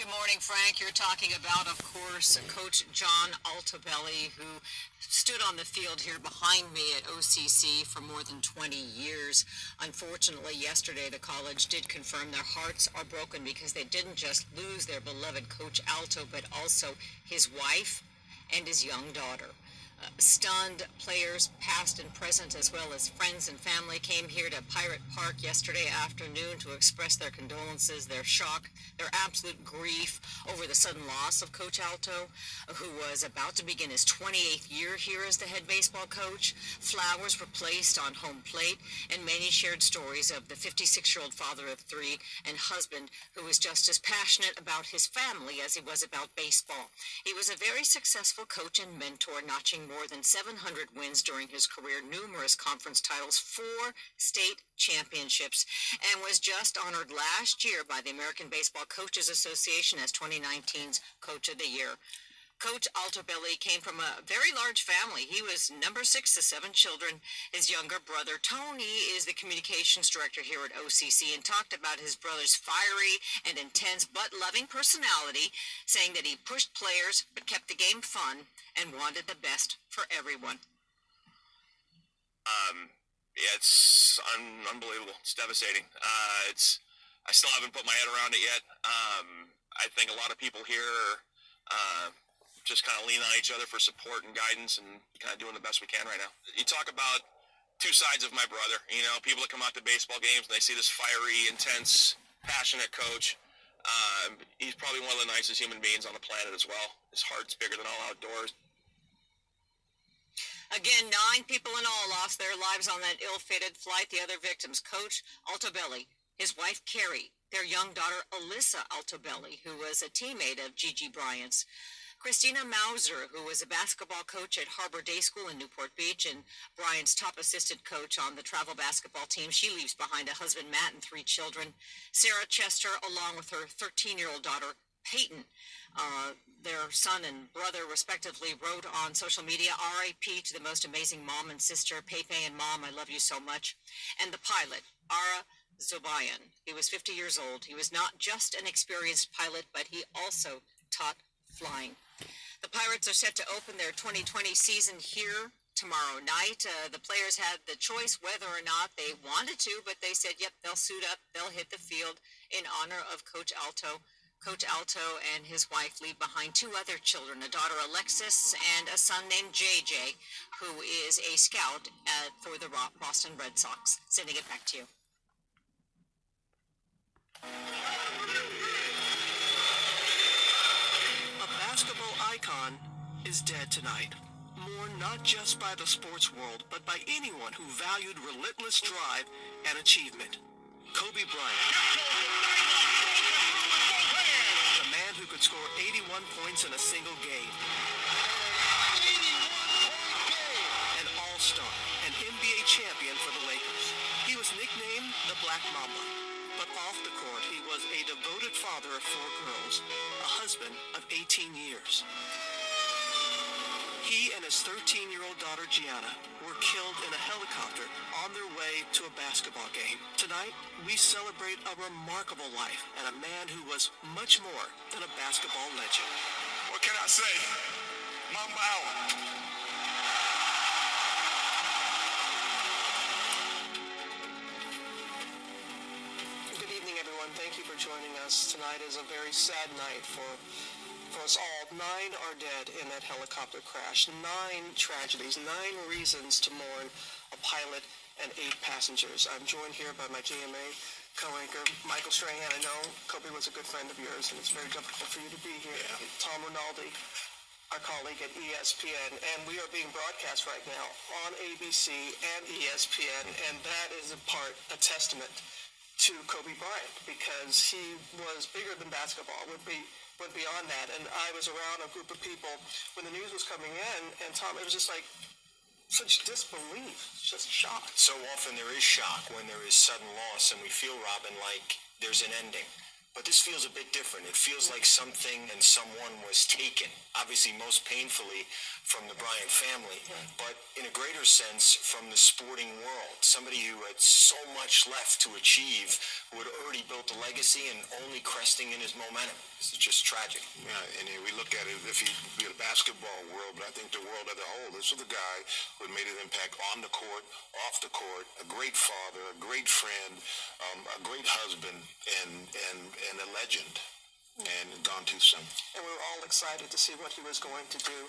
Good morning, Frank. You're talking about, of course, Coach John Altobelli, who stood on the field here behind me at OCC for more than 20 years. Unfortunately, yesterday the college did confirm their hearts are broken because they didn't just lose their beloved Coach Alto, but also his wife and his young daughter. Stunned players, past and present, as well as friends and family, came here to Pirate Park yesterday afternoon to express their condolences, their shock, their absolute grief over the sudden loss of Coach Alto, who was about to begin his 28th year here as the head baseball coach. Flowers were placed on home plate, and many shared stories of the 56-year-old father of three and husband who was just as passionate about his family as he was about baseball. He was a very successful coach and mentor, notching more than 700 wins during his career, numerous conference titles, 4 state championships, and was just honored last year by the American Baseball Coaches Association as 2019's Coach of the Year. Coach Altobelli came from a very large family. He was number 6 to 7 children. His younger brother, Tony, is the communications director here at OCC and talked about his brother's fiery and intense but loving personality, saying that he pushed players but kept the game fun and wanted the best for everyone. Yeah, it's unbelievable. It's devastating. I still haven't put my head around it yet. I think a lot of people here just kind of lean on each other for support and guidance and kind of doing the best we can right now. You talk about two sides of my brother, you know, people that come out to baseball games and they see this fiery, intense, passionate coach. He's probably one of the nicest human beings on the planet as well. His heart's bigger than all outdoors. Again, 9 people in all lost their lives on that ill-fated flight. The other victims, Coach Altobelli, his wife Carrie, their young daughter Alyssa Altobelli, who was a teammate of Gigi Bryant's, Christina Mauser, who was a basketball coach at Harbor Day School in Newport Beach and Bryant's top assistant coach on the travel basketball team. She leaves behind a husband, Matt, and 3 children. Sarah Chester, along with her 13-year-old daughter, Peyton. Their son and brother, respectively, wrote on social media, R.I.P. to the most amazing mom and sister, Pepe and Mom, I love you so much. And the pilot, Ara Zobayan. He was 50 years old. He was not just an experienced pilot, but he also taught flying. The Pirates are set to open their 2020 season here tomorrow night. The players had the choice whether or not they wanted to, but they said, yep, they'll suit up, they'll hit the field in honor of Coach Alto. Coach Alto and his wife leave behind 2 other children, a daughter Alexis and a son named JJ, who is a scout for the Boston Red Sox. Sending it back to you. A basketball icon is dead tonight. Mourned not just by the sports world, but by anyone who valued relentless drive and achievement. Kobe Bryant. The man who could score 81 points in a single game. An all-star, an NBA champion for the Lakers. He was nicknamed the Black Mamba. But off the court, he was a devoted father of 4 girls, a husband of 18 years. He and his 13-year-old daughter, Gianna, were killed in a helicopter on their way to a basketball game. Tonight, we celebrate a remarkable life and a man who was much more than a basketball legend. What can I say? Mamba out. Thank you for joining us. Tonight is a very sad night for us all. 9 are dead in that helicopter crash. 9 tragedies, 9 reasons to mourn a pilot and 8 passengers. I'm joined here by my GMA co-anchor, Michael Strahan. I know Kobe was a good friend of yours, and it's very difficult for you to be here. Yeah. Tom Rinaldi, our colleague at ESPN, and we are being broadcast right now on ABC and ESPN, and that is a testament to Kobe Bryant, because he was bigger than basketball, went beyond that. And I was around a group of people when the news was coming in, and Tom, it was just like such disbelief, just shock. So often there is shock when there is sudden loss, and we feel, Robin, like there's an ending. But this feels a bit different. It feels like something and someone was taken, obviously most painfully from the Bryant family, but in a greater sense from the sporting world. Somebody who had so much left to achieve, who had already built a legacy and only cresting in his momentum. This is just tragic. Yeah, and we look at it, if he be a basketball world, but I think the world as a whole, this was a guy who had made an impact on the court, off the court, a great father, a great friend, a great husband, and a legend, and gone too soon. And we were all excited to see what he was going to do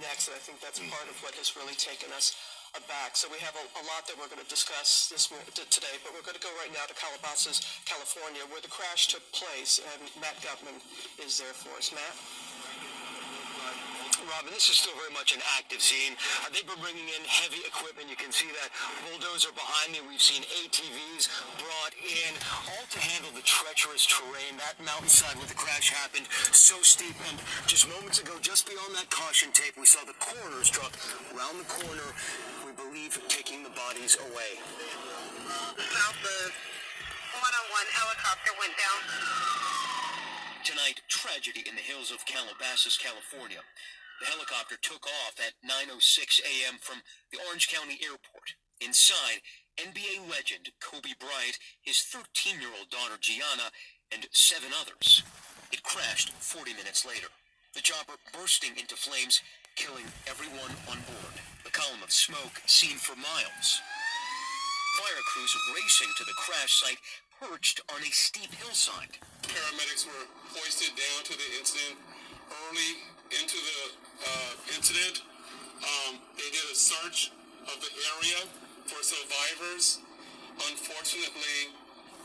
next, and I think that's part of what has really taken us aback. So we have a lot that we're going to discuss today, but we're going to go right now to Calabasas, California, where the crash took place, and Matt Gutman is there for us. Matt? Robin, this is still very much an active scene. They've been bringing in heavy equipment. You can see that bulldozer behind me. We've seen ATVs brought in, all to handle the treacherous terrain. That mountainside where the crash happened, so steep. And just moments ago, just beyond that caution tape, we saw the coroner's truck round the corner, we believe, taking the bodies away. South of 101 helicopter went down. Tonight, tragedy in the hills of Calabasas, California. The helicopter took off at 9:06 a.m. from the Orange County Airport. Inside, NBA legend Kobe Bryant, his 13-year-old daughter Gianna, and 7 others. It crashed 40 minutes later. The chopper bursting into flames, killing everyone on board. The column of smoke seen for miles. Fire crews racing to the crash site, perched on a steep hillside. Paramedics were hoisted down to the incident early into the incident. They did a search of the area for survivors. Unfortunately,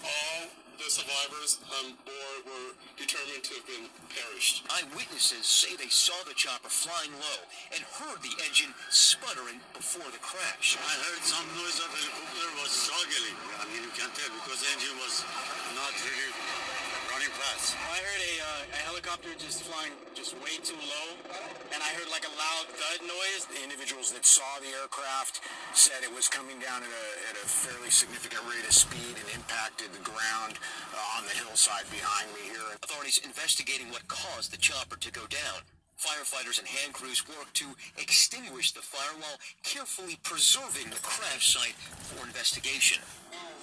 all the survivors on board were determined to have been perished. Eyewitnesses say they saw the chopper flying low and heard the engine sputtering before the crash. I heard some noise of the helicopter was struggling. I mean, you can tell because the engine was not really running fast. I heard a helicopter just flying just way too low, and I heard like a loud thud noise. The individuals that saw the aircraft said it was coming down at a fairly significant rate of speed and impacted the ground on the hillside behind me here. Authorities investigating what caused the chopper to go down. Firefighters and hand crews worked to extinguish the fire while carefully preserving the crash site for investigation.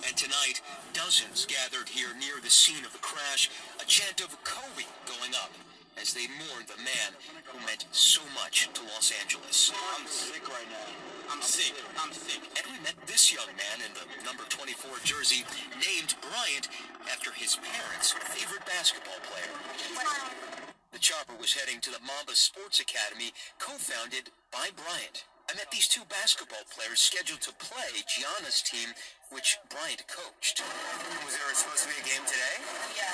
And tonight, dozens gathered here near the scene of the crash, a chant of Kobe going up as they mourned the man who meant so much to Los Angeles. I'm sick right now. I'm sick. And we met this young man in the number 24 jersey, named Bryant after his parents' favorite basketball player. The chopper was heading to the Mamba Sports Academy, co-founded by Bryant. I met these 2 basketball players scheduled to play Gianna's team, which Bryant coached. Was there supposed to be a game today? Yeah,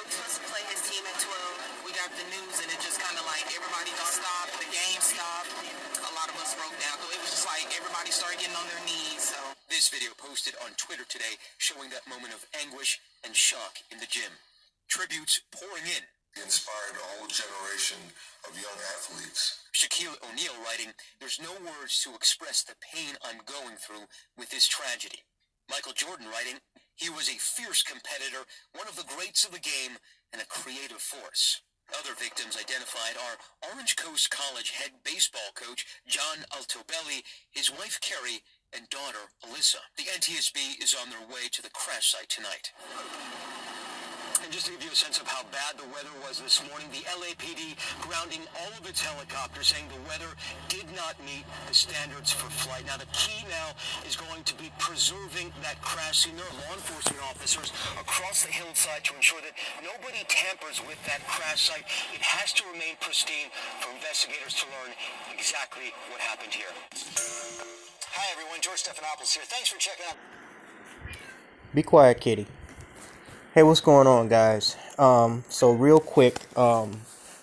we were supposed to play his team at 12. We got the news and it just kind of like everybody just stopped, the game stopped. A lot of us broke down. So it was just like everybody started getting on their knees. So this video posted on Twitter today showing that moment of anguish and shock in the gym. Tributes pouring in. Inspired a whole generation of young athletes. Shaquille O'Neal writing, "There's no words to express the pain I'm going through with this tragedy." Michael Jordan writing, "He was a fierce competitor, one of the greats of the game, and a creative force." Other victims identified are Orange Coast College head baseball coach John Altobelli, his wife Carrie, and daughter Alyssa. The NTSB is on their way to the crash site tonight. And just to give you a sense of how bad the weather was this morning, the LAPD grounding all of its helicopters, saying the weather did not meet the standards for flight. Now, the key now is going to be preserving that crash scene. There are law enforcement officers across the hillside to ensure that nobody tampers with that crash site. It has to remain pristine for investigators to learn exactly what happened here. Hi, everyone. George Stephanopoulos here. Thanks for checking out. Be quiet, kitty. Hey, what's going on, guys? So real quick,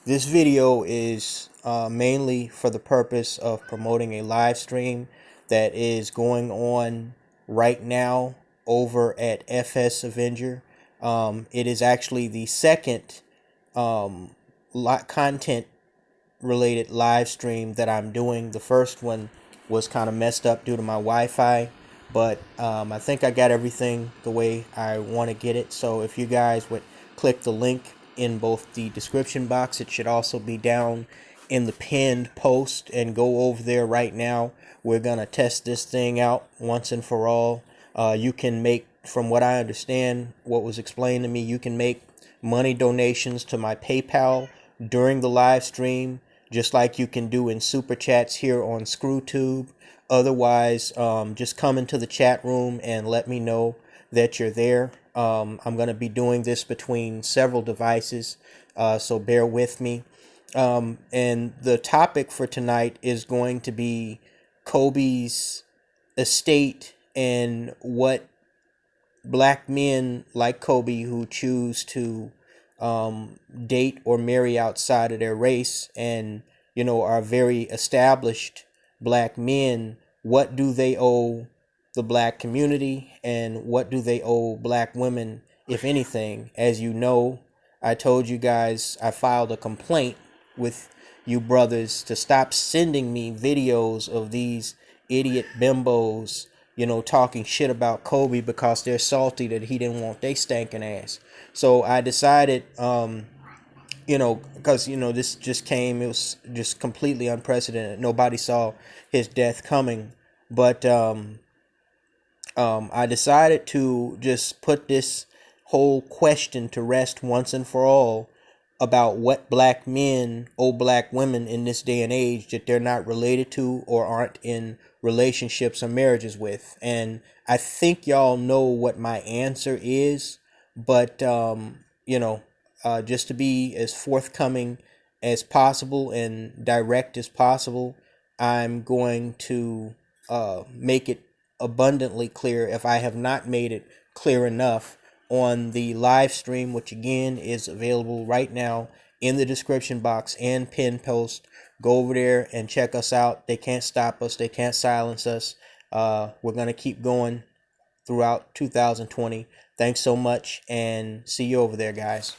this video is mainly for the purpose of promoting a live stream that is going on right now over at FS Avenger. It is actually the second content related live stream that I'm doing. The first one was kind of messed up due to my Wi-Fi, but I think I got everything the way I want to get it. So if you guys would click the link in both the description box, it should also be down in the pinned post, and go over there right now. We're gonna test this thing out once and for all. You can make, from what I understand, what was explained to me, you can make money donations to my PayPal during the live stream, just like you can do in super chats here on ScrewTube. Otherwise, just come into the chat room and let me know that you're there. I'm going to be doing this between several devices, so bear with me. And the topic for tonight is going to be Kobe's estate and what black men like Kobe who choose to date or marry outside of their race, and are very established black men, what do they owe the black community, and what do they owe black women, if anything? As you know, I told you guys I filed a complaint with you brothers to stop sending me videos of these idiot bimbos, talking shit about Kobe because they're salty that he didn't want they stankin' ass. So I decided, because, this just came, it was just completely unprecedented. Nobody saw his death coming. But I decided to just put this whole question to rest once and for all, about what black men owe black women in this day and age that they're not related to or aren't in relationships or marriages with. And I think y'all know what my answer is, but just to be as forthcoming as possible and direct as possible, I'm going to make it abundantly clear, if I have not made it clear enough, on the live stream, which again is available right now in the description box and pin post. Go over there and check us out. They can't stop us. They can't silence us. We're going to keep going throughout 2020. Thanks so much, and see you over there, guys.